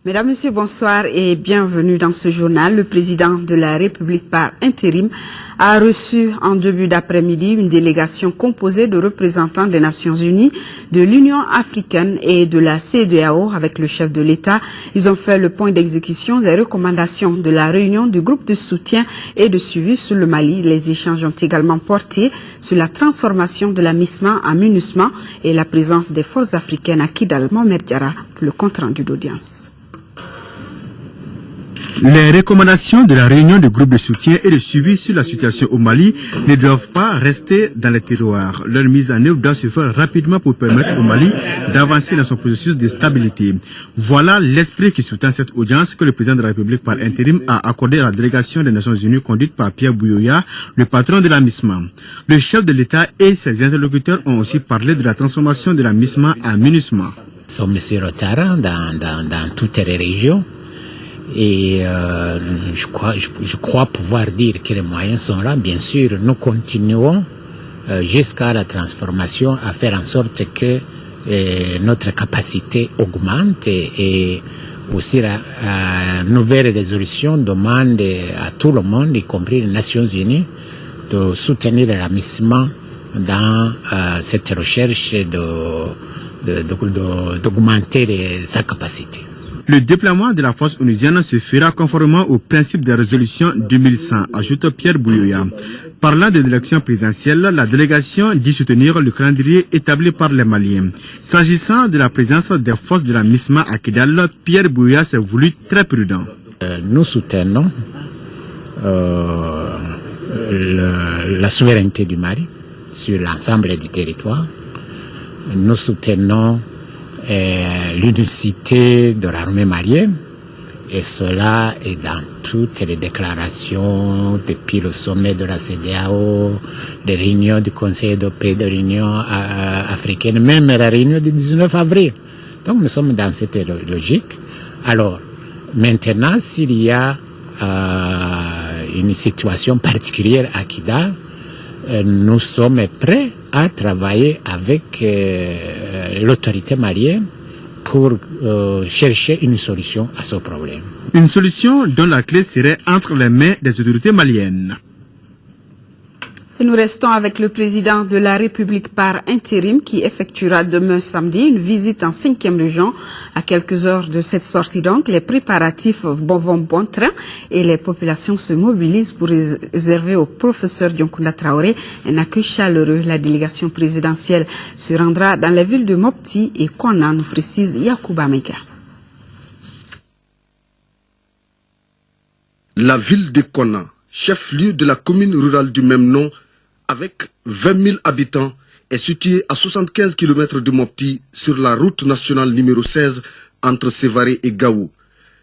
Mesdames, Messieurs, bonsoir et bienvenue dans ce journal. Le président de la République par intérim a reçu en début d'après-midi une délégation composée de représentants des Nations Unies, de l'Union africaine et de la CEDEAO avec le chef de l'État. Ils ont fait le point d'exécution des recommandations de la réunion du groupe de soutien et de suivi sur le Mali. Les échanges ont également porté sur la transformation de la MISMA en MINUSMA et la présence des forces africaines à Kidal. Mohamed Diarra pour le compte-rendu d'audience. Les recommandations de la réunion du groupe de soutien et de suivi sur la situation au Mali ne doivent pas rester dans les tiroirs. Leur mise en œuvre doit se faire rapidement pour permettre au Mali d'avancer dans son processus de stabilité. Voilà l'esprit qui soutient cette audience que le président de la République par intérim a accordé à la délégation des Nations Unies conduite par Pierre Buyoya, le patron de la MISMA. Le chef de l'État et ses interlocuteurs ont aussi parlé de la transformation de la MISMA en MINUSMA. Nous sommes sur le terrain dans toutes les régions. Et je crois pouvoir dire que les moyens sont là. Bien sûr, nous continuons jusqu'à la transformation à faire en sorte que notre capacité augmente et aussi la nouvelle résolution demande à tout le monde, y compris les Nations Unies, de soutenir la MISMA dans cette recherche d'augmenter sa capacité. Le déploiement de la force onusienne se fera conformément aux principes des résolutions 2100, ajoute Pierre Buyoya. Parlant de l'élection présidentielle, la délégation dit soutenir le calendrier établi par les Maliens. S'agissant de la présence des forces de la MISMA à Kidal, Pierre Buyoya s'est voulu très prudent. Nous soutenons la souveraineté du Mali sur l'ensemble du territoire. Nous soutenons l'unicité de l'armée malienne, et cela est dans toutes les déclarations depuis le sommet de la CEDEAO, les réunions du Conseil de paix de l'Union africaine, même la réunion du 19 avril. Donc nous sommes dans cette logique. Alors maintenant, s'il y a une situation particulière à Kidal, nous sommes prêts à travailler avec l'autorité malienne pour chercher une solution à ce problème. Une solution dont la clé serait entre les mains des autorités maliennes. Et nous restons avec le président de la République par intérim qui effectuera demain samedi une visite en 5e région. À quelques heures de cette sortie donc, les préparatifs vont bon train et les populations se mobilisent pour réserver au professeur Dioncounda Traoré un accueil chaleureux. La délégation présidentielle se rendra dans les villes de Mopti et Konna, nous précise Yacouba Mega. La ville de Konna, chef-lieu de la commune rurale du même nom, avec 20 000 habitants, est située à 75 km de Mopti sur la route nationale numéro 16 entre Sévaré et Gaou.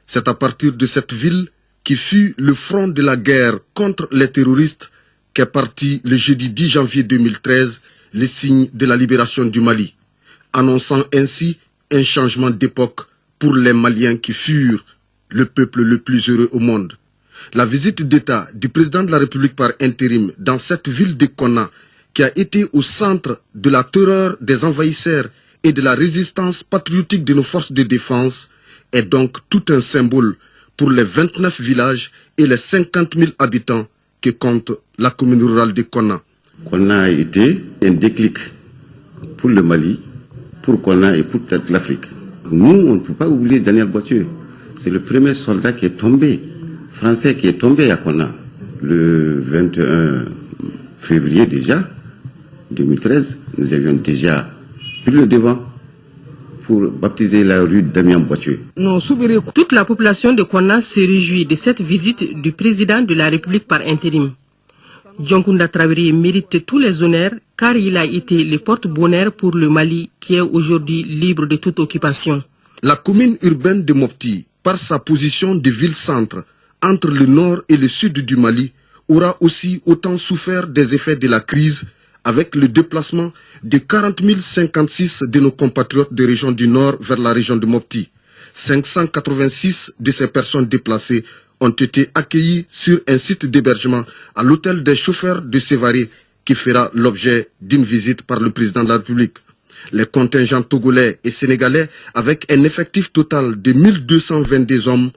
C'est à partir de cette ville, qui fut le front de la guerre contre les terroristes, qu'est parti le jeudi 10 janvier 2013 le signe de la libération du Mali, annonçant ainsi un changement d'époque pour les Maliens qui furent le peuple le plus heureux au monde. La visite d'État du président de la République par intérim dans cette ville de Konna, qui a été au centre de la terreur des envahisseurs et de la résistance patriotique de nos forces de défense, est donc tout un symbole pour les 29 villages et les 50 000 habitants que compte la commune rurale de Konna. Konna a été un déclic pour le Mali, pour Konna et pour toute l'Afrique. Nous, on ne peut pas oublier Daniel Boitieu. C'est le premier soldat qui est tombé, français qui est tombé à Konna. Le 21 février déjà, 2013, nous avions déjà pris le devant pour baptiser la rue Damien Boitieu. Toute la population de Konna se réjouit de cette visite du président de la République par intérim. Dioncounda Traoré mérite tous les honneurs car il a été le porte-bonheur pour le Mali qui est aujourd'hui libre de toute occupation. La commune urbaine de Mopti, par sa position de ville-centre entre le nord et le sud du Mali, aura aussi autant souffert des effets de la crise avec le déplacement de 40 056 de nos compatriotes des régions du nord vers la région de Mopti. 586 de ces personnes déplacées ont été accueillis sur un site d'hébergement à l'hôtel des chauffeurs de Sévaré qui fera l'objet d'une visite par le président de la République. Les contingents togolais et sénégalais, avec un effectif total de 1222 hommes,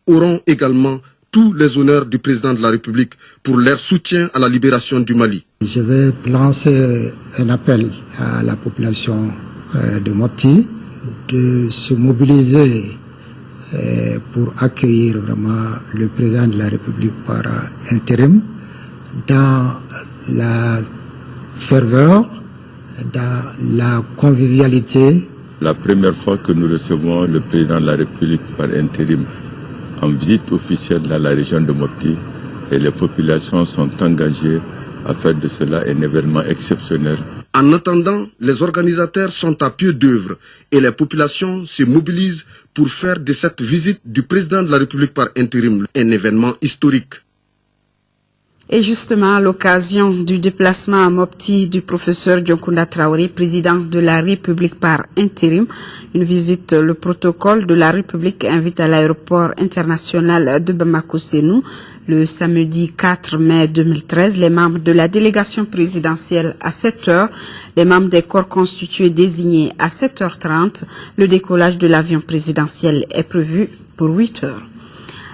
auront également tous les honneurs du président de la République pour leur soutien à la libération du Mali. Je vais lancer un appel à la population de Mopti de se mobiliser pour accueillir vraiment le président de la République par intérim dans la ferveur, dans la convivialité. La première fois que nous recevons le président de la République par intérim en visite officielle dans la région de Mopti, et les populations sont engagées à faire de cela un événement exceptionnel. En attendant, les organisateurs sont à pied d'œuvre et les populations se mobilisent pour faire de cette visite du président de la République par intérim un événement historique. Et justement, à l'occasion du déplacement à Mopti du professeur Dioncounda Traoré, président de la République par intérim, une visite, le protocole de la République invite à l'aéroport international de Bamako-Sénou le samedi 4 mai 2013 les membres de la délégation présidentielle à 7h, les membres des corps constitués désignés à 7h30. Le décollage de l'avion présidentiel est prévu pour 8h.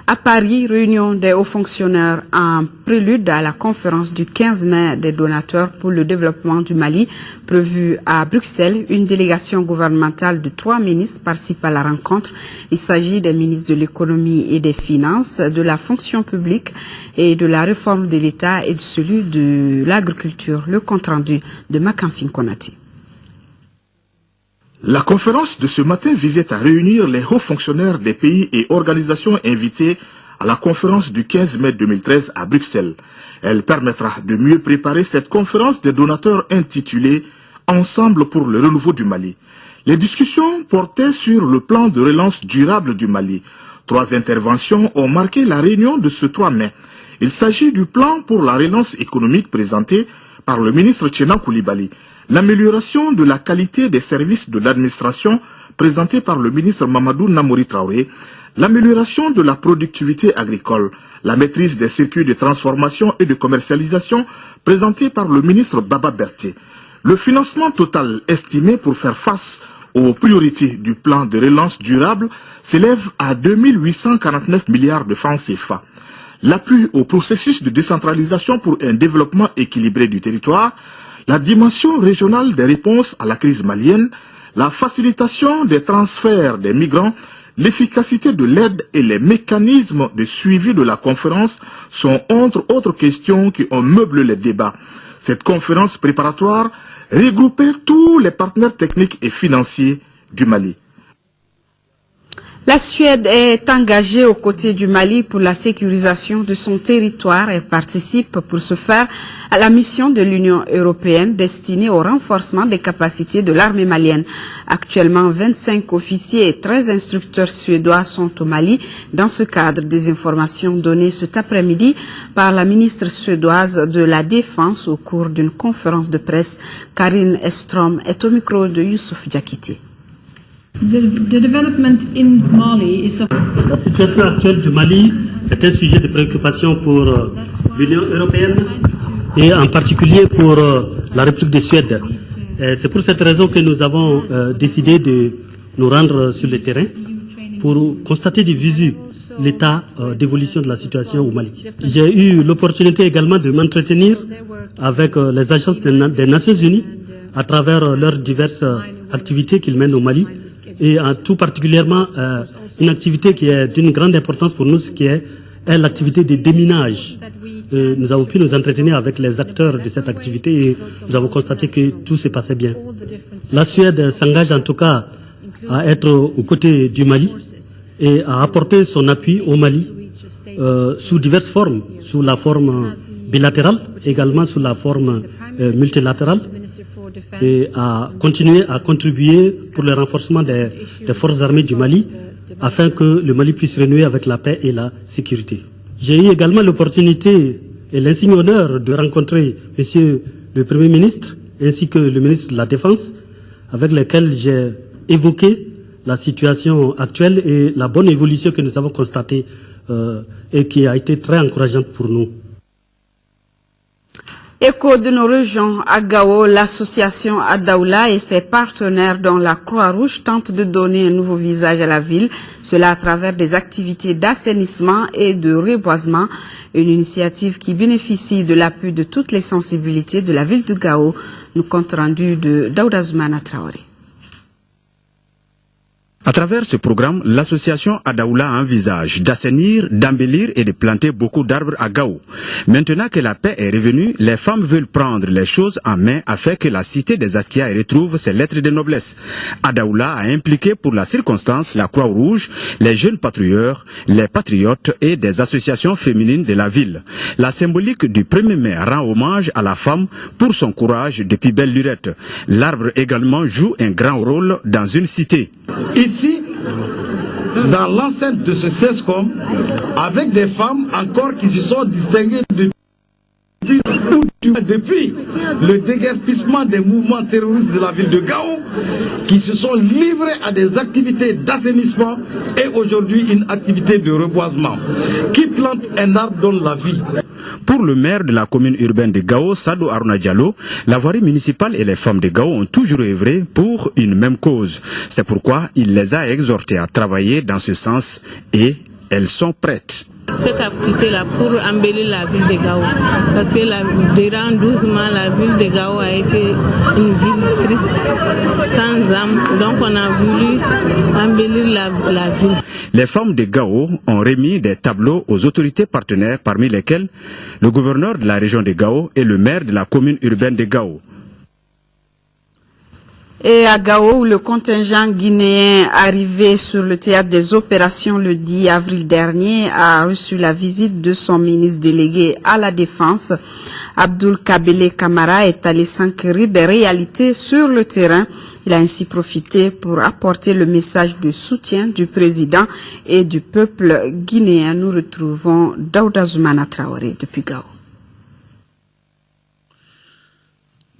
À Paris, réunion des hauts fonctionnaires en prélude à la conférence du 15 mai des donateurs pour le développement du Mali, prévue à Bruxelles. Une délégation gouvernementale de 3 ministres participe à la rencontre. Il s'agit des ministres de l'économie et des finances, de la fonction publique et de la réforme de l'État et de celui de l'agriculture. Le compte-rendu de Makamfin Konati. La conférence de ce matin visait à réunir les hauts fonctionnaires des pays et organisations invités à la conférence du 15 mai 2013 à Bruxelles. Elle permettra de mieux préparer cette conférence des donateurs intitulée « Ensemble pour le renouveau du Mali ». Les discussions portaient sur le plan de relance durable du Mali. 3 interventions ont marqué la réunion de ce 3 mai. Il s'agit du plan pour la relance économique présenté par le ministre Tchéna Koulibaly, l'amélioration de la qualité des services de l'administration présenté par le ministre Mamadou Namouri Traoré, l'amélioration de la productivité agricole, la maîtrise des circuits de transformation et de commercialisation présenté par le ministre Baba Berté. Le financement total estimé pour faire face aux priorités du plan de relance durable s'élève à 2849 milliards de francs CFA. L'appui au processus de décentralisation pour un développement équilibré du territoire, la dimension régionale des réponses à la crise malienne, la facilitation des transferts des migrants, l'efficacité de l'aide et les mécanismes de suivi de la conférence sont entre autres questions qui ont meublé les débats. Cette conférence préparatoire regroupait tous les partenaires techniques et financiers du Mali. La Suède est engagée aux côtés du Mali pour la sécurisation de son territoire et participe pour ce faire à la mission de l'Union européenne destinée au renforcement des capacités de l'armée malienne. Actuellement, 25 officiers et 13 instructeurs suédois sont au Mali. Dans ce cadre, des informations données cet après-midi par la ministre suédoise de la Défense au cours d'une conférence de presse. Karin Estrom est au micro de Youssouf Diakité. La situation actuelle du Mali est un sujet de préoccupation pour l'Union européenne et en particulier pour la République de Suède. C'est pour cette raison que nous avons décidé de nous rendre sur le terrain pour constater de visu l'état d'évolution de la situation au Mali. J'ai eu l'opportunité également de m'entretenir avec les agences des Nations Unies à travers leurs diverses activités qu'ils mènent au Mali, et tout particulièrement une activité qui est d'une grande importance pour nous, qui est l'activité de déminage. Nous avons pu nous entretenir avec les acteurs de cette activité et nous avons constaté que tout se passait bien. La Suède s'engage en tout cas à être aux côtés du Mali et à apporter son appui au Mali sous diverses formes, sous la forme bilatérale, également sous la forme multilatérale, et à continuer à contribuer pour le renforcement des forces armées du Mali afin que le Mali puisse renouer avec la paix et la sécurité. J'ai eu également l'opportunité et l'insigne honneur de rencontrer Monsieur le Premier ministre ainsi que le ministre de la Défense, avec lesquels j'ai évoqué la situation actuelle et la bonne évolution que nous avons constatée et qui a été très encourageante pour nous. Écho de nos régions, à Gao, l'association Adaoula et ses partenaires dont la Croix-Rouge tentent de donner un nouveau visage à la ville, cela à travers des activités d'assainissement et de reboisement, une initiative qui bénéficie de l'appui de toutes les sensibilités de la ville de Gao, nous compte rendu de Daouda Zoumana Traoré. À travers ce programme, l'association Adaoula envisage d'assainir, d'embellir et de planter beaucoup d'arbres à Gao. Maintenant que la paix est revenue, les femmes veulent prendre les choses en main afin que la cité des Askia retrouve ses lettres de noblesse. Adaoula a impliqué pour la circonstance la Croix-Rouge, les jeunes patrouilleurs, les patriotes et des associations féminines de la ville. La symbolique du 1er mai rend hommage à la femme pour son courage depuis belle lurette. L'arbre également joue un grand rôle dans une cité. Ici, dans l'enceinte de ce CESCOM, avec des femmes encore qui se sont distinguées depuis le déguerpissement des mouvements terroristes de la ville de Gao, qui se sont livrés à des activités d'assainissement et aujourd'hui une activité de reboisement. Qui plante un arbre donne la vie. Pour le maire de la commune urbaine de Gao, Sadou Aruna Diallo, la voirie municipale et les femmes de Gao ont toujours œuvré pour une même cause. C'est pourquoi il les a exhortées à travailler dans ce sens et elles sont prêtes. Cette activité-là pour embellir la ville de Gao. Parce que durant 12 mois, la ville de Gao a été une ville triste, sans âme. Donc on a voulu embellir la ville. Les femmes de Gao ont remis des tableaux aux autorités partenaires, parmi lesquels le gouverneur de la région de Gao et le maire de la commune urbaine de Gao. Et à Gao, où le contingent guinéen arrivé sur le théâtre des opérations le 10 avril dernier a reçu la visite de son ministre délégué à la Défense. Abdoul Kabele Kamara est allé s'enquérir des réalités sur le terrain. Il a ainsi profité pour apporter le message de soutien du président et du peuple guinéen. Nous retrouvons Daouda Zoumana Traoré depuis Gao.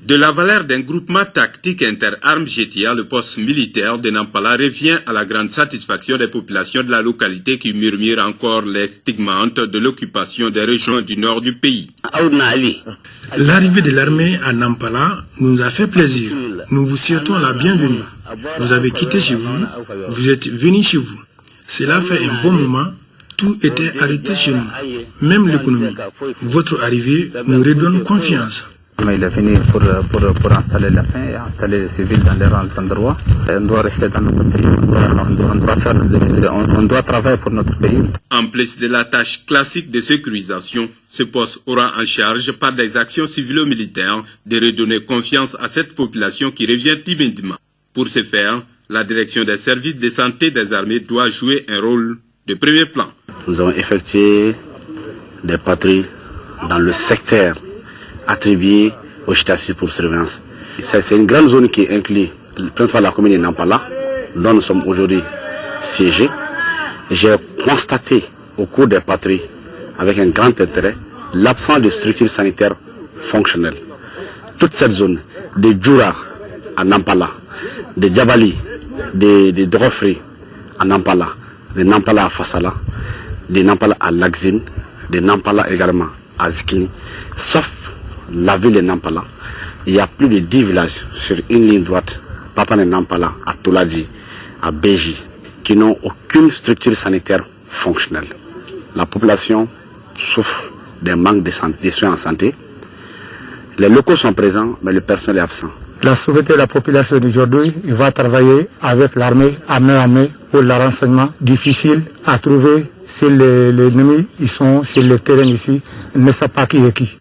De la valeur d'un groupement tactique inter-armes JETIA, le poste militaire de Nampala revient à la grande satisfaction des populations de la localité qui murmurent encore les stigmates de l'occupation des régions du nord du pays. L'arrivée de l'armée à Nampala nous a fait plaisir. Nous vous souhaitons la bienvenue. Vous avez quitté chez vous, vous êtes venu chez vous. Cela fait un bon moment. Tout était arrêté chez nous, même l'économie. Votre arrivée nous redonne confiance. Il est venu pour installer la paix et installer les civils dans les rangs endroits. On doit rester dans notre pays, on doit travailler pour notre pays. En plus de la tâche classique de sécurisation, ce poste aura en charge par des actions civilo-militaires de redonner confiance à cette population qui revient timidement. Pour ce faire, la direction des services de santé des armées doit jouer un rôle de premier plan. Nous avons effectué des patrouilles dans le secteur attribué au Chitasi pour surveillance. C'est une grande zone qui inclut principalement la commune de Nampala, dont nous sommes aujourd'hui siégés. J'ai constaté au cours des patrouilles, avec un grand intérêt, l'absence de structures sanitaires fonctionnelles. Toute cette zone, de Djoura à Nampala, de Djabali, de Drofri à Nampala, de Nampala à Fassala, de Nampala à Lagzine, de Nampala également à Zikini, sauf la ville de Nampala, il y a plus de 10 villages sur une ligne droite, partant de Nampala à Touladji, à Béji, qui n'ont aucune structure sanitaire fonctionnelle. La population souffre d'un manque de soins en santé. Les locaux sont présents, mais le personnel est absent. La sauveté de la population d'aujourd'hui, il va travailler avec l'armée à main pour le renseignement difficile à trouver si les ennemis ils sont sur le terrain ici, ils ne savent pas qui est qui.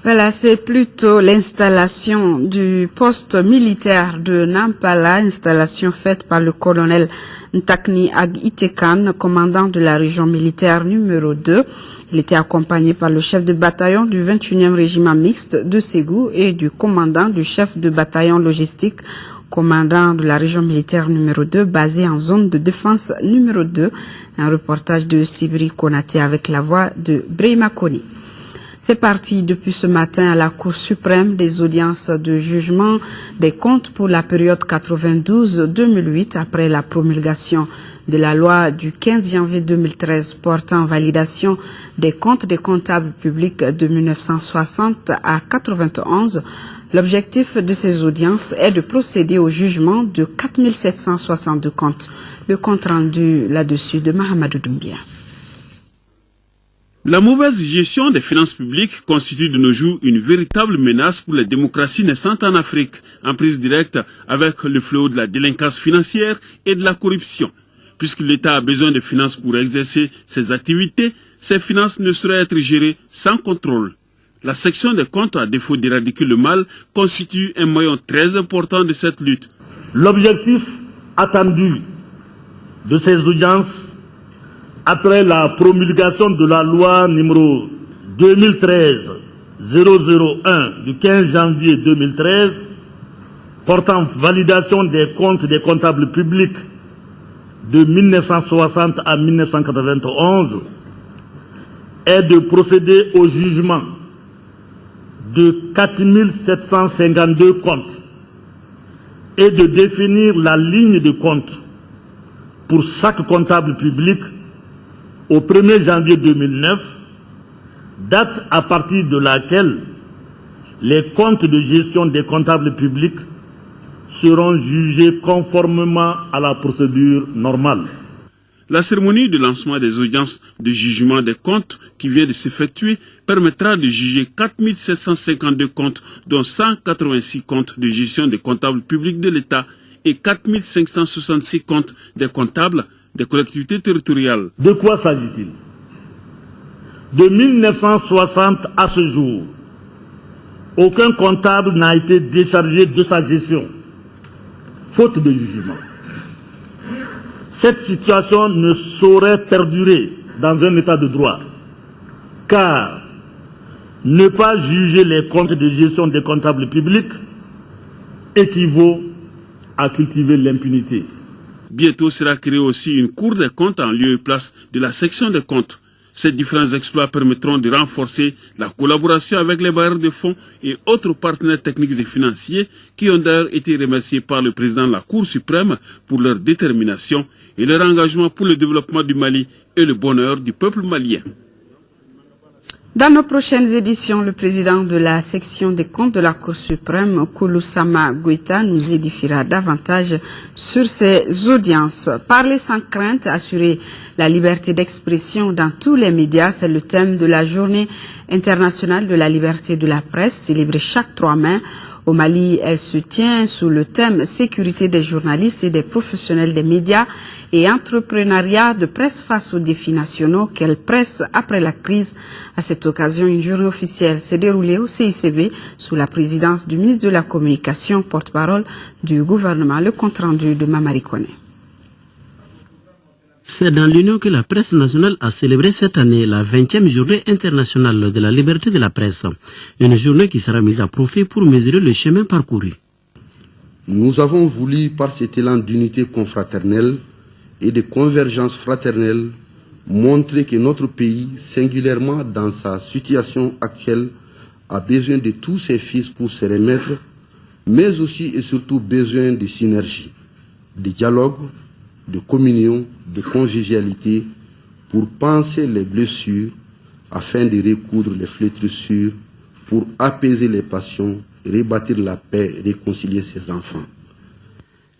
Voilà, c'est plutôt l'installation du poste militaire de Nampala, installation faite par le colonel Ntakni Ag Itekan, commandant de la région militaire numéro 2. Il était accompagné par le chef de bataillon du 21e régiment mixte de Ségou et du commandant du chef de bataillon logistique, commandant de la région militaire numéro 2, basé en zone de défense numéro 2. Un reportage de Sibri Konaté avec la voix de Brahima Koni. C'est parti depuis ce matin à la Cour suprême des audiences de jugement des comptes pour la période 92-2008 après la promulgation de la loi du 15 janvier 2013 portant validation des comptes des comptables publics de 1960 à 91. L'objectif de ces audiences est de procéder au jugement de 4762 comptes. Le compte rendu là-dessus de Mahamadou Doumbia. La mauvaise gestion des finances publiques constitue de nos jours une véritable menace pour les démocraties naissantes en Afrique, en prise directe avec le fléau de la délinquance financière et de la corruption. Puisque l'État a besoin de finances pour exercer ses activités, ces finances ne sauraient être gérées sans contrôle. La section des comptes, à défaut d'éradiquer le mal, constitue un maillon très important de cette lutte. L'objectif attendu de ces audiences après la promulgation de la loi numéro 2013-001 du 15 janvier 2013 portant validation des comptes des comptables publics de 1960 à 1991 est de procéder au jugement de 4752 comptes et de définir la ligne de compte pour chaque comptable public au 1er janvier 2009, date à partir de laquelle les comptes de gestion des comptables publics seront jugés conformément à la procédure normale. La cérémonie de lancement des audiences de jugement des comptes qui vient de s'effectuer permettra de juger 4752 comptes, dont 186 comptes de gestion des comptables publics de l'État et 4566 comptes des comptables des collectivités territoriales. De quoi s'agit-il? De 1960 à ce jour, aucun comptable n'a été déchargé de sa gestion, faute de jugement. Cette situation ne saurait perdurer dans un état de droit, car ne pas juger les comptes de gestion des comptables publics équivaut à cultiver l'impunité. Bientôt sera créée aussi une cour des comptes en lieu et place de la section des comptes. Ces différents exploits permettront de renforcer la collaboration avec les bailleurs de fonds et autres partenaires techniques et financiers qui ont d'ailleurs été remerciés par le président de la Cour suprême pour leur détermination et leur engagement pour le développement du Mali et le bonheur du peuple malien. Dans nos prochaines éditions, le président de la section des comptes de la Cour suprême, Kouloussama Goïta, nous édifiera davantage sur ces audiences. Parler sans crainte, assurer la liberté d'expression dans tous les médias, c'est le thème de la journée internationale de la liberté de la presse, célébrée chaque 3 mai. Au Mali, elle se tient sous le thème sécurité des journalistes et des professionnels des médias et entrepreneuriat de presse face aux défis nationaux qu'elle presse après la crise. À cette occasion, une journée officielle s'est déroulée au CICB sous la présidence du ministre de la Communication, porte-parole du gouvernement. Le compte-rendu de Mamari Koné. C'est dans l'Union que la presse nationale a célébré cette année la 20e journée internationale de la liberté de la presse. Une journée qui sera mise à profit pour mesurer le chemin parcouru. Nous avons voulu, par cet élan d'unité confraternelle et de convergence fraternelle, montrer que notre pays, singulièrement dans sa situation actuelle, a besoin de tous ses fils pour se remettre, mais aussi et surtout besoin de synergie, de dialogue, de communion, de convivialité, pour panser les blessures, afin de recoudre les flétrissures, pour apaiser les passions, rebâtir la paix et réconcilier ses enfants.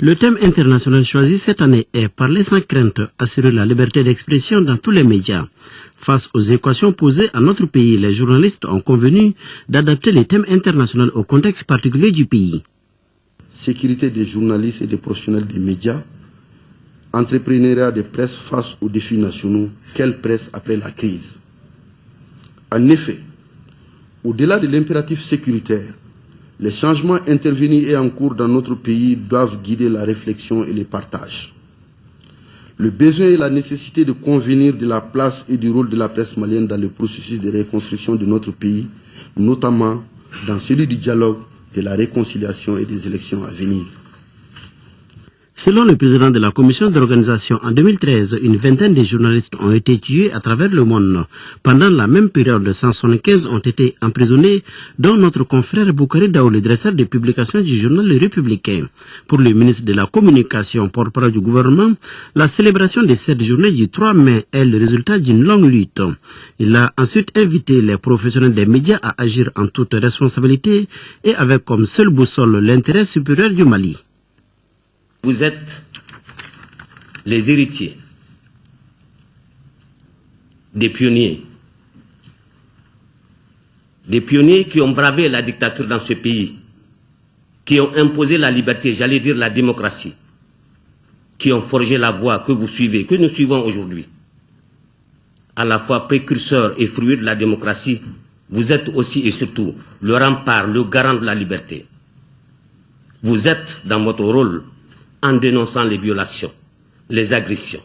Le thème international choisi cette année est « Parler sans crainte, assurer la liberté d'expression dans tous les médias ». Face aux équations posées à notre pays, les journalistes ont convenu d'adapter les thèmes internationaux au contexte particulier du pays. Sécurité des journalistes et des professionnels des médias, entrepreneuriat de presse face aux défis nationaux, quelle presse après la crise? En effet, au-delà de l'impératif sécuritaire, les changements intervenus et en cours dans notre pays doivent guider la réflexion et le partage. Le besoin et la nécessité de convenir de la place et du rôle de la presse malienne dans le processus de reconstruction de notre pays, notamment dans celui du dialogue, de la réconciliation et des élections à venir. Selon le président de la commission d'organisation, en 2013, une vingtaine de journalistes ont été tués à travers le monde. Pendant la même période, 175 ont été emprisonnés, dont notre confrère Boukari Daou, le directeur de publication du journal Le Républicain. Pour le ministre de la Communication, porte-parole du gouvernement, la célébration de cette journée du 3 mai est le résultat d'une longue lutte. Il a ensuite invité les professionnels des médias à agir en toute responsabilité et avec comme seule boussole l'intérêt supérieur du Mali. Vous êtes les héritiers des pionniers qui ont bravé la dictature dans ce pays, qui ont imposé la liberté, j'allais dire la démocratie, qui ont forgé la voie que vous suivez, que nous suivons aujourd'hui. À la fois précurseur et fruit de la démocratie, vous êtes aussi et surtout le rempart, le garant de la liberté. Vous êtes dans votre rôle en dénonçant les violations, les agressions.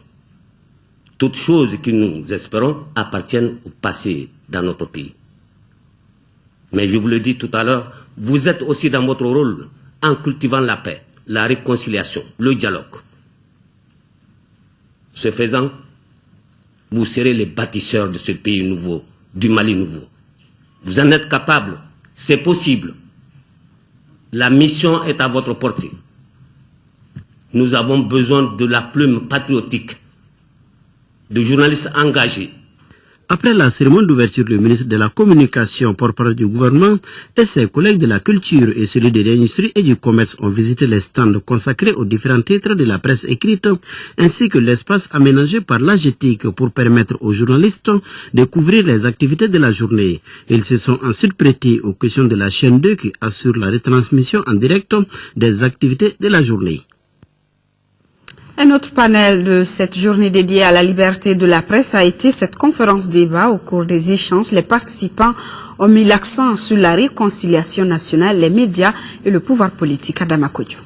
Toutes choses qui, nous espérons, appartiennent au passé dans notre pays. Mais je vous le dis tout à l'heure, vous êtes aussi dans votre rôle en cultivant la paix, la réconciliation, le dialogue. Ce faisant, vous serez les bâtisseurs de ce pays nouveau, du Mali nouveau. Vous en êtes capables, c'est possible. La mission est à votre portée. Nous avons besoin de la plume patriotique, de journalistes engagés. Après la cérémonie d'ouverture, le ministre de la Communication, porte-parole du gouvernement, et ses collègues de la culture et celui de l'industrie et du commerce ont visité les stands consacrés aux différents titres de la presse écrite, ainsi que l'espace aménagé par l'AGETIC pour permettre aux journalistes de couvrir les activités de la journée. Ils se sont ensuite prêtés aux questions de la chaîne 2 qui assure la retransmission en direct des activités de la journée. Un autre panel de cette journée dédiée à la liberté de la presse a été cette conférence débat. Au cours des échanges, les participants ont mis l'accent sur la réconciliation nationale, les médias et le pouvoir politique. Adama Kodjo.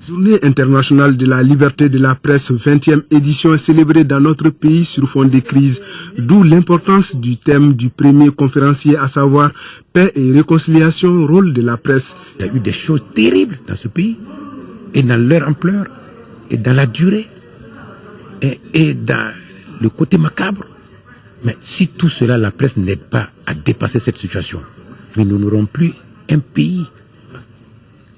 Journée internationale de la liberté de la presse, 20e édition célébrée dans notre pays sur fond de crise, d'où l'importance du thème du premier conférencier, à savoir paix et réconciliation, rôle de la presse. Il y a eu des choses terribles dans ce pays, et dans leur ampleur, et dans la durée, et dans le côté macabre. Mais si tout cela, la presse n'aide pas à dépasser cette situation, mais nous n'aurons plus un pays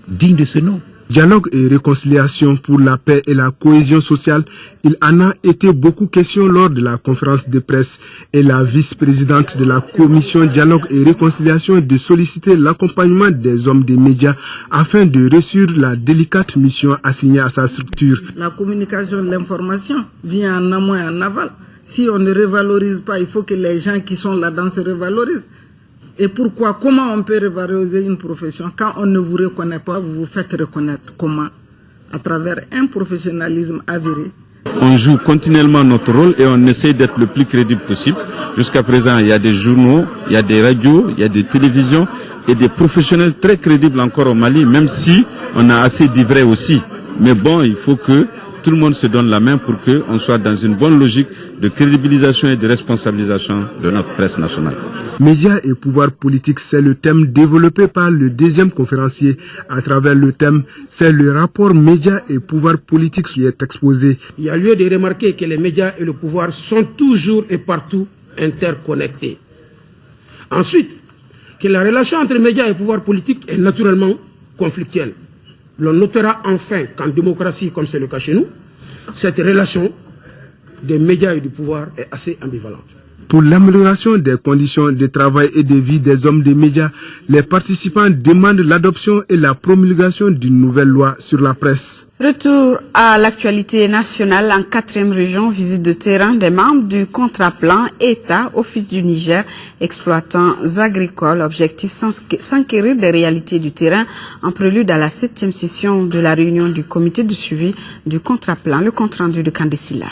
digne de ce nom. Dialogue et réconciliation pour la paix et la cohésion sociale, il en a été beaucoup question lors de la conférence de presse, et la vice-présidente de la commission Dialogue et réconciliation de solliciter l'accompagnement des hommes des médias afin de réussir la délicate mission assignée à sa structure. La communication, l'information vient en amont et en aval. Si on ne revalorise pas, il faut que les gens qui sont là-dedans se revalorisent. Et pourquoi? Comment on peut revaloriser une profession? Quand on ne vous reconnaît pas, vous vous faites reconnaître. Comment? À travers un professionnalisme avéré. On joue continuellement notre rôle et on essaie d'être le plus crédible possible. Jusqu'à présent, il y a des journaux, il y a des radios, il y a des télévisions et des professionnels très crédibles encore au Mali, même si on a assez d'ivraies aussi. Mais bon, il faut que tout le monde se donne la main pour qu'on soit dans une bonne logique de crédibilisation et de responsabilisation de notre presse nationale. Médias et pouvoir politique, c'est le thème développé par le deuxième conférencier. À travers le thème, c'est le rapport médias et pouvoir politique qui est exposé. Il y a lieu de remarquer que les médias et le pouvoir sont toujours et partout interconnectés. Ensuite, que la relation entre médias et pouvoir politique est naturellement conflictuelle. L'on notera enfin qu'en démocratie, comme c'est le cas chez nous, cette relation des médias et du pouvoir est assez ambivalente. Pour l'amélioration des conditions de travail et de vie des hommes des médias, les participants demandent l'adoption et la promulgation d'une nouvelle loi sur la presse. Retour à l'actualité nationale en 4e région, visite de terrain des membres du contrat-plan État, Office du Niger, exploitants agricoles, objectif s'enquérir des réalités du terrain en prélude à la 7e session de la réunion du comité de suivi du contrat-plan, le compte rendu de Kandesila.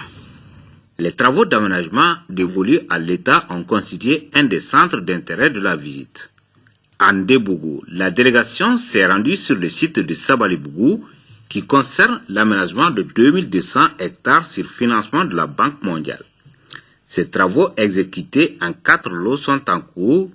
Les travaux d'aménagement dévolus à l'État ont constitué un des centres d'intérêt de la visite. À Ndebougou, la délégation s'est rendue sur le site de Sabalibougou qui concerne l'aménagement de 2200 hectares sur financement de la Banque mondiale. Ces travaux exécutés en 4 lots sont en cours.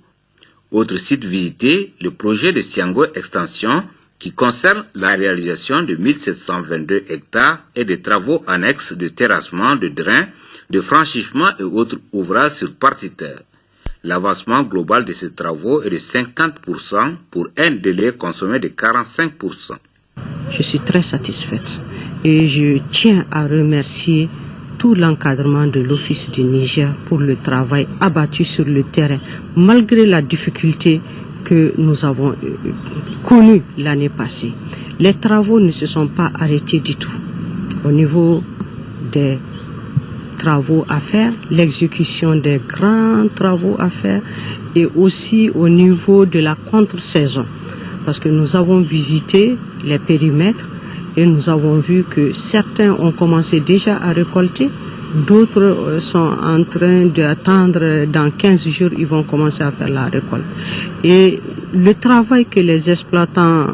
Autre site visité, le projet de Siango Extension qui concerne la réalisation de 1722 hectares et des travaux annexes de terrassement, de drains, de franchissement et autres ouvrages sur partie terre. L'avancement global de ces travaux est de 50% pour un délai consommé de 45%. Je suis très satisfaite et je tiens à remercier tout l'encadrement de l'Office du Niger pour le travail abattu sur le terrain, malgré la difficulté que nous avons connue l'année passée. Les travaux ne se sont pas arrêtés du tout. Au niveau des travaux à faire, l'exécution des grands travaux à faire et aussi au niveau de la contre-saison. Parce que nous avons visité les périmètres et nous avons vu que certains ont commencé déjà à récolter, d'autres sont en train d'attendre, dans 15 jours, ils vont commencer à faire la récolte. Et le travail que les exploitants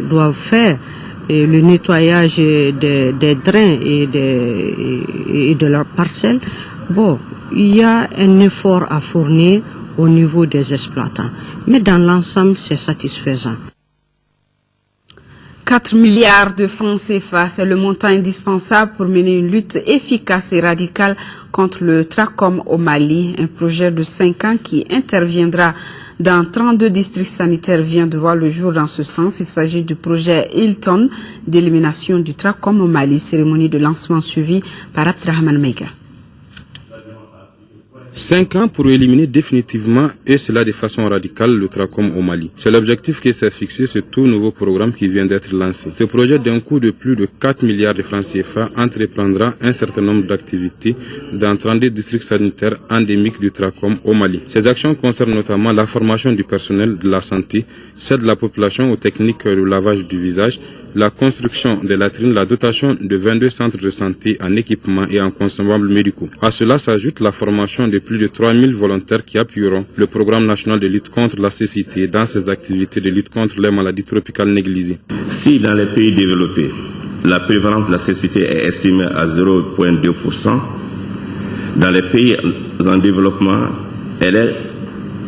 doivent faire, et le nettoyage des drains et de leurs parcelles, bon, il y a un effort à fournir au niveau des exploitants. Mais dans l'ensemble, c'est satisfaisant. 4 milliards de francs CFA, c'est le montant indispensable pour mener une lutte efficace et radicale contre le trachome au Mali. Un projet de 5 ans qui interviendra dans 32 districts sanitaires vient de voir le jour dans ce sens. Il s'agit du projet Hilton d'élimination du trachome au Mali. Cérémonie de lancement suivie par Abdrahman Mega. 5 ans pour éliminer définitivement, et cela de façon radicale, le trachome au Mali. C'est l'objectif qui s'est fixé sur tout nouveau programme qui vient d'être lancé. Ce projet d'un coût de plus de 4 milliards de francs CFA entreprendra un certain nombre d'activités dans 32 districts sanitaires endémiques du trachome au Mali. Ces actions concernent notamment la formation du personnel de la santé, celle de la population aux techniques de lavage du visage, la construction des latrines, la dotation de 22 centres de santé en équipements et en consommables médicaux. À cela s'ajoute la formation de plus de 3000 volontaires qui appuieront le programme national de lutte contre la cécité dans ses activités de lutte contre les maladies tropicales négligées. Si dans les pays développés, la prévalence de la cécité est estimée à 0,2%, dans les pays en développement, elle est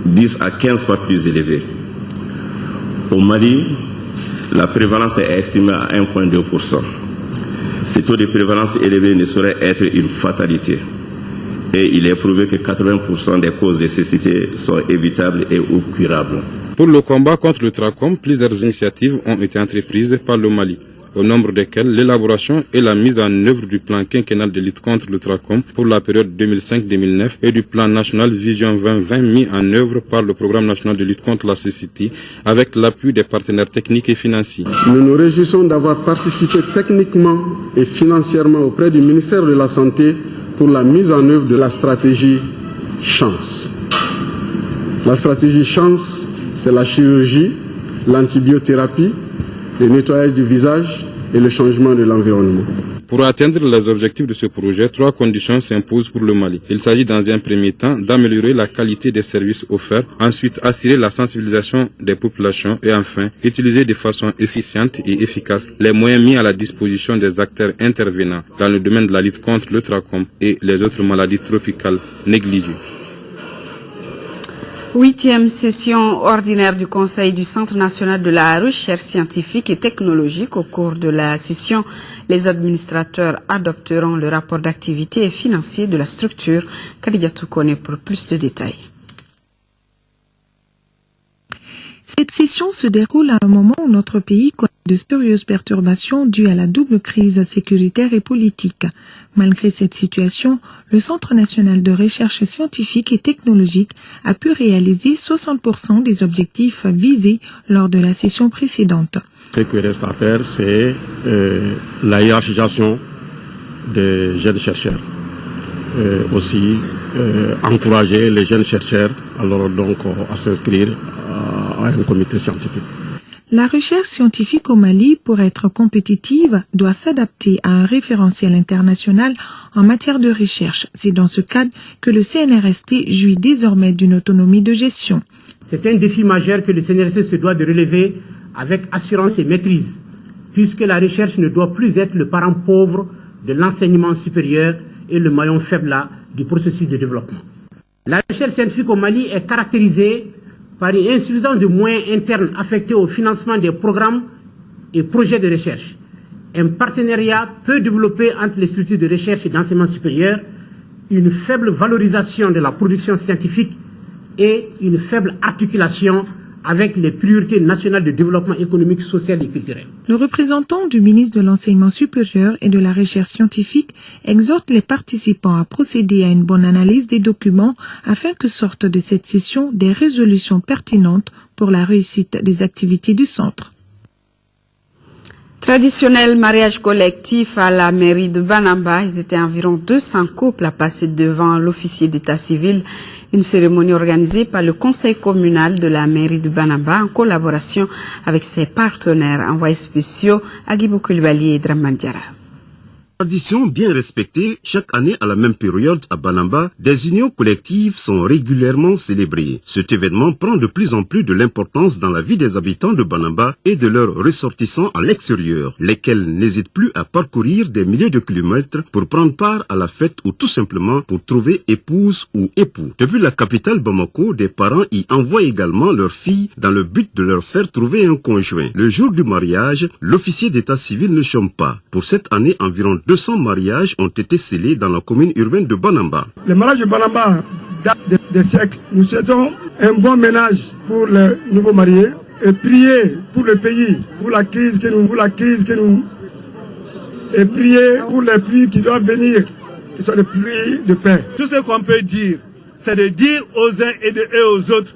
10 à 15 fois plus élevée. Au Mali, la prévalence est estimée à 1,2%. Ce taux de prévalence élevé ne saurait être une fatalité. Et il est prouvé que 80% des causes de cécité sont évitables et ou curables. Pour le combat contre le trachome, plusieurs initiatives ont été entreprises par le Mali, au nombre desquelles l'élaboration et la mise en œuvre du plan quinquennal de lutte contre le trachome pour la période 2005-2009 et du plan national Vision 2020 mis en œuvre par le programme national de lutte contre la cécité avec l'appui des partenaires techniques et financiers. Nous nous réjouissons d'avoir participé techniquement et financièrement auprès du ministère de la Santé pour la mise en œuvre de la stratégie Chance. La stratégie Chance, c'est la chirurgie, l'antibiothérapie, le nettoyage du visage et le changement de l'environnement. Pour atteindre les objectifs de ce projet, 3 conditions s'imposent pour le Mali. Il s'agit dans un premier temps d'améliorer la qualité des services offerts, ensuite assurer la sensibilisation des populations et enfin utiliser de façon efficiente et efficace les moyens mis à la disposition des acteurs intervenants dans le domaine de la lutte contre le trachome et les autres maladies tropicales négligées. 8e session ordinaire du Conseil du Centre national de la recherche scientifique et technologique. Au cours de la session, les administrateurs adopteront le rapport d'activité et financier de la structure. Khadijatou connaît pour plus de détails. Cette session se déroule à un moment où notre pays connaît de sérieuses perturbations dues à la double crise sécuritaire et politique. Malgré cette situation, le Centre national de recherche scientifique et technologique a pu réaliser 60% des objectifs visés lors de la session précédente. Ce qui reste à faire, c'est la hiérarchisation des jeunes chercheurs. Aussi encourager les jeunes chercheurs alors donc à s'inscrire à un comité scientifique. La recherche scientifique au Mali, pour être compétitive, doit s'adapter à un référentiel international en matière de recherche. C'est dans ce cadre que le CNRST jouit désormais d'une autonomie de gestion. C'est un défi majeur que le CNRST se doit de relever avec assurance et maîtrise, puisque la recherche ne doit plus être le parent pauvre de l'enseignement supérieur et le maillon faible du processus de développement. La recherche scientifique au Mali est caractérisée par une insuffisance de moyens internes affectés au financement des programmes et projets de recherche. Un partenariat peu développé entre les structures de recherche et d'enseignement supérieur, une faible valorisation de la production scientifique et une faible articulation avec les priorités nationales de développement économique, social et culturel. Le représentant du ministre de l'Enseignement supérieur et de la Recherche scientifique exhorte les participants à procéder à une bonne analyse des documents afin que sortent de cette session des résolutions pertinentes pour la réussite des activités du centre. Traditionnel mariage collectif à la mairie de Banamba. Ils étaient environ 200 couples à passer devant l'officier d'état civil. Une cérémonie organisée par le conseil communal de la mairie de Banamba en collaboration avec ses partenaires envoyés spéciaux Agibou Koulibaly et Draman Diarra. Tradition bien respectée, chaque année à la même période à Banamba, des unions collectives sont régulièrement célébrées. Cet événement prend de plus en plus de l'importance dans la vie des habitants de Banamba et de leurs ressortissants à l'extérieur, lesquels n'hésitent plus à parcourir des milliers de kilomètres pour prendre part à la fête ou tout simplement pour trouver épouse ou époux. Depuis la capitale Bamako, des parents y envoient également leurs filles dans le but de leur faire trouver un conjoint. Le jour du mariage, l'officier d'état civil ne chôme pas. Pour cette année, environ 200 mariages ont été scellés dans la commune urbaine de Banamba. Le mariage de Banamba date des siècles. Nous souhaitons un bon ménage pour les nouveaux mariés et prier pour le pays, pour la crise que nous, et prier pour les pluies qui doivent venir, qui sont des pluies de paix. Tout ce qu'on peut dire, c'est de dire aux uns et aux autres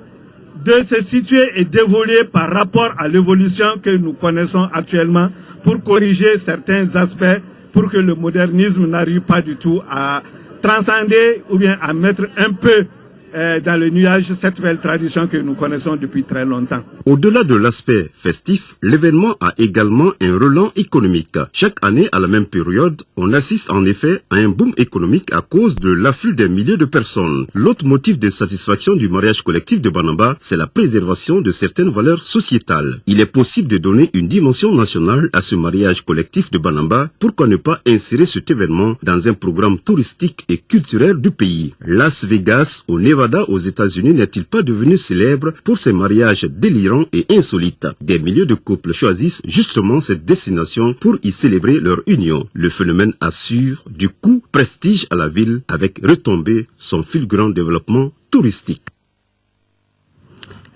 de se situer et d'évoluer par rapport à l'évolution que nous connaissons actuellement pour corriger certains aspects, pour que le modernisme n'arrive pas du tout à transcender ou bien à mettre un peu dans le nuage cette belle tradition que nous connaissons depuis très longtemps. Au-delà de l'aspect festif, l'événement a également un relent économique. Chaque année, à la même période, on assiste en effet à un boom économique à cause de l'afflux des milliers de personnes. L'autre motif d'insatisfaction du mariage collectif de Banamba, c'est la préservation de certaines valeurs sociétales. Il est possible de donner une dimension nationale à ce mariage collectif de Banamba. Pourquoi ne pas insérer cet événement dans un programme touristique et culturel du pays? Las Vegas, au Nevada, aux États-Unis, n'est-il pas devenu célèbre pour ses mariages délirants et insolites? Des milliers de couples choisissent justement cette destination pour y célébrer leur union. Le phénomène assure du coup prestige à la ville avec retombée son fulgurant développement touristique.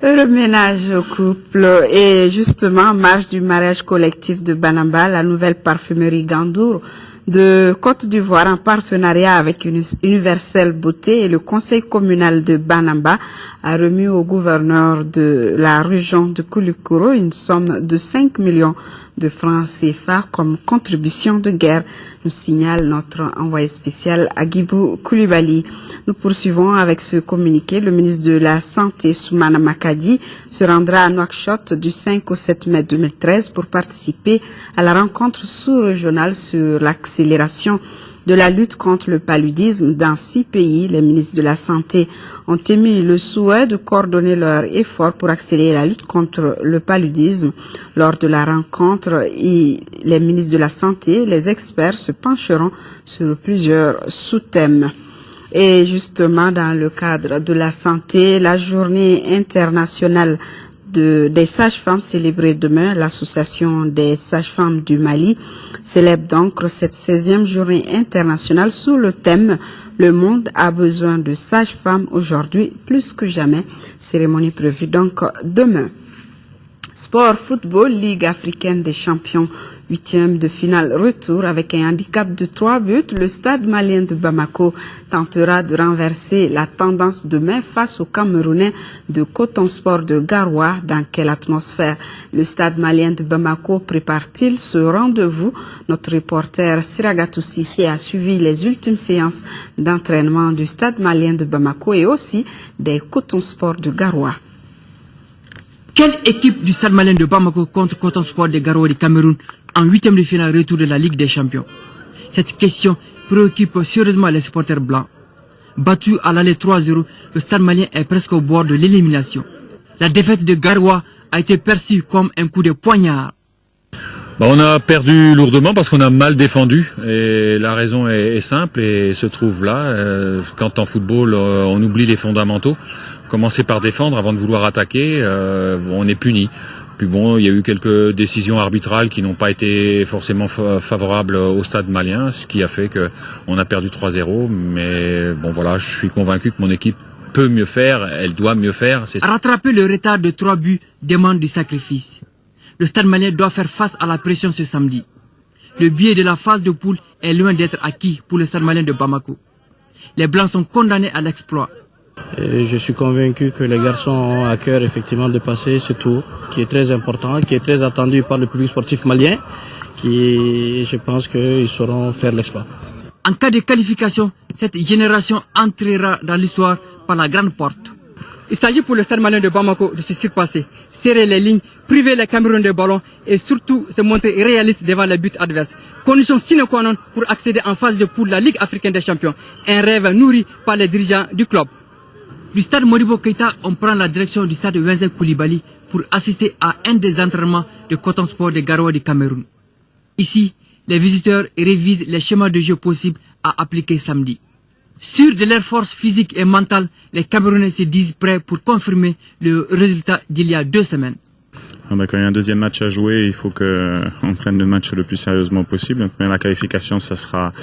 Heureux ménage au couple et justement, marche du mariage collectif de Banamba, la nouvelle parfumerie Gandour de Côte d'Ivoire en partenariat avec Universelle Beauté et le conseil communal de Banamba a remis au gouverneur de la région de Koulikoro une somme de 5 millions de francs CFA comme contribution de guerre, nous signale notre envoyé spécial Agibou Koulibaly. Nous poursuivons avec ce communiqué. Le ministre de la Santé, Soumana Makadi, se rendra à Nouakchott du 5 au 7 mai 2013 pour participer à la rencontre sous-régionale sur l'accélération de la lutte contre le paludisme dans 6 pays. Les ministres de la Santé ont émis le souhait de coordonner leurs efforts pour accélérer la lutte contre le paludisme. Lors de la rencontre, les ministres de la Santé et les experts se pencheront sur plusieurs sous-thèmes. Et justement, dans le cadre de la santé, la journée internationale des sages-femmes célébrée demain, l'association des sages-femmes du Mali célèbre donc cette 16e journée internationale sous le thème « Le monde a besoin de sages-femmes aujourd'hui plus que jamais ». Cérémonie prévue donc demain. Sport, football, Ligue africaine des champions, 8e de finale retour avec un handicap de 3 buts. Le stade malien de Bamako tentera de renverser la tendance demain face au Camerounais de Coton Sport de Garoua. Dans quelle atmosphère le stade malien de Bamako prépare-t-il ce rendez-vous? Notre reporter Siragatou Sissé a suivi les ultimes séances d'entraînement du stade malien de Bamako et aussi des Coton Sport de Garoua. Quelle équipe du Stade malien de Bamako contre Coton Sport de Garoua du Cameroun en 8e de finale retour de la Ligue des Champions? Cette question préoccupe sérieusement les supporters blancs. Battu à l'aller 3-0, le Stade malien est presque au bord de l'élimination. La défaite de Garoua a été perçue comme un coup de poignard. On a perdu lourdement parce qu'on a mal défendu et la raison est simple et se trouve là. Quand en football on oublie les fondamentaux, commencer par défendre avant de vouloir attaquer, on est puni. Puis bon, il y a eu quelques décisions arbitrales qui n'ont pas été forcément favorables au stade malien, ce qui a fait qu'on a perdu 3-0. Mais bon voilà, je suis convaincu que mon équipe peut mieux faire, elle doit mieux faire. Rattraper le retard de 3 buts demande du sacrifice. Le stade malien doit faire face à la pression ce samedi. Le billet de la phase de poule est loin d'être acquis pour le stade malien de Bamako. Les Blancs sont condamnés à l'exploit. Et je suis convaincu que les garçons ont à cœur effectivement de passer ce tour, qui est très important, qui est très attendu par le public sportif malien, qui je pense qu'ils sauront faire l'exploit. En cas de qualification, cette génération entrera dans l'histoire par la grande porte. Il s'agit pour le stade malien de Bamako de se surpasser, serrer les lignes, priver les Camerounais de ballon et surtout se montrer réaliste devant les buts adverses. Condition sine qua non pour accéder en phase de poule de la Ligue africaine des champions. Un rêve nourri par les dirigeants du club. Du stade Modibo Keïta, on prend la direction du stade Wenzel Koulibaly pour assister à un des entraînements de Coton Sport de Garoua du Cameroun. Ici, les visiteurs révisent les schémas de jeu possibles à appliquer samedi. Sûrs de leur force physique et mentale, les Camerounais se disent prêts pour confirmer le résultat d'il y a 2 semaines. Quand il y a un deuxième match à jouer, il faut qu'on prenne le match le plus sérieusement possible. Mais la qualification, ça sera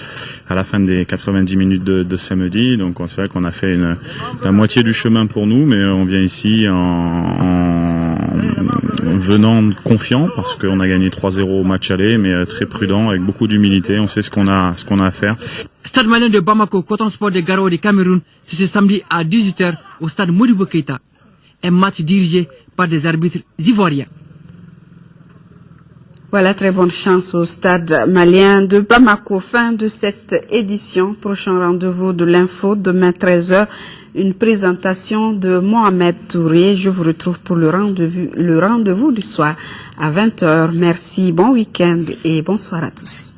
à la fin des 90 minutes de samedi. Donc c'est vrai qu'on a fait la moitié du chemin pour nous, mais on vient ici en venant confiant parce qu'on a gagné 3-0 au match aller, mais très prudent, avec beaucoup d'humilité. On sait ce qu'on a à faire. Stade malien de Bamako, Coton Sport de Garoua du Cameroun, c'est ce samedi à 18h au stade Modibo Keïta. Un match dirigé par des arbitres ivoiriens. Voilà, très bonne chance au stade malien de Bamako. Fin de cette édition. Prochain rendez-vous de l'info demain 13h. Une présentation de Mohamed Touré. Je vous retrouve pour le rendez-vous du soir à 20h. Merci, bon week-end et bonsoir à tous.